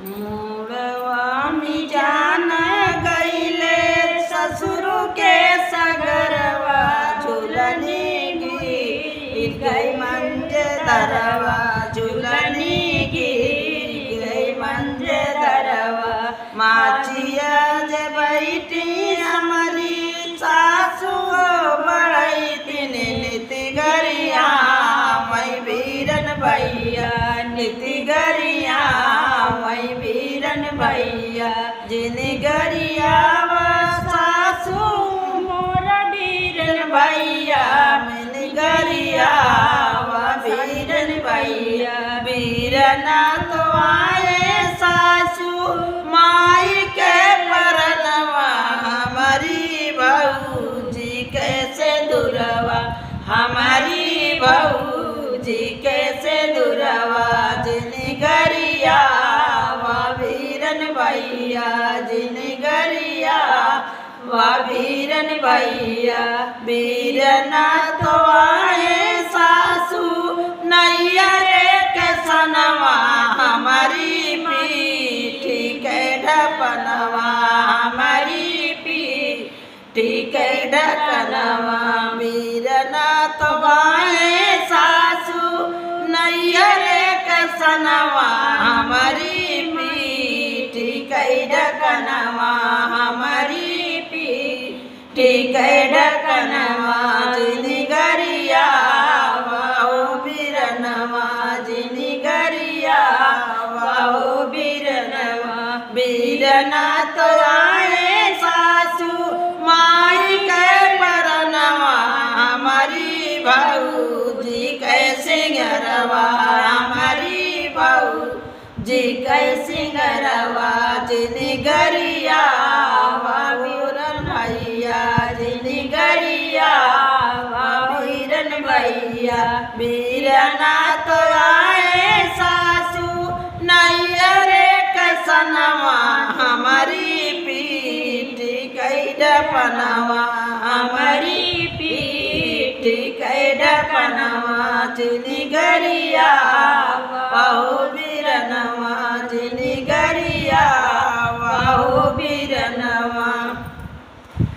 मुड़वा में जान गईले ससुर के सगरवा झूलनी गिर गई मंजे दरवा झूलनी गिर गई मंजे दरवा माचिया जे बैठी हमारी सासु बड़ई दिन नीति गरिया मैं वीरन भैया नीति गरिया मैं वीरन भैया जिन गरिया सासु मोरा वीरन भैया मिन गरिया वीरन भैया वीरना तो आए सासु माई के परनवा हमारी बहू जी कैसे दुरवा हमारी बहू जी कैसे दुरवा जिन गरिया वीरन भैया जिन गरिया वीरन भैया वीरना तो आए सासु नैया रे के सनवा हमारी पीठी के ढपनवा हमारी पीठी के ढकनवा वीरना तो आए सासु नैया रे के सनवा हमारी पीठी के ढकनवा हमारी पीठी के ढकनवा जिन गरिया वीरनवा जिन गरिया वीरनवा वीरना तो आए सासु माई के परनवा हमारी बहू जी कैसे गरवा हमारी बहू जी कैसे गरवा जिन गरिया वीरन भैया जिन गरिया वीरन भैया वीरना तो आए सासु नैया रे कसनवा हमारी पीठी कई ढपनवा हमारी पीठी कई ढपनवा जिन गरिया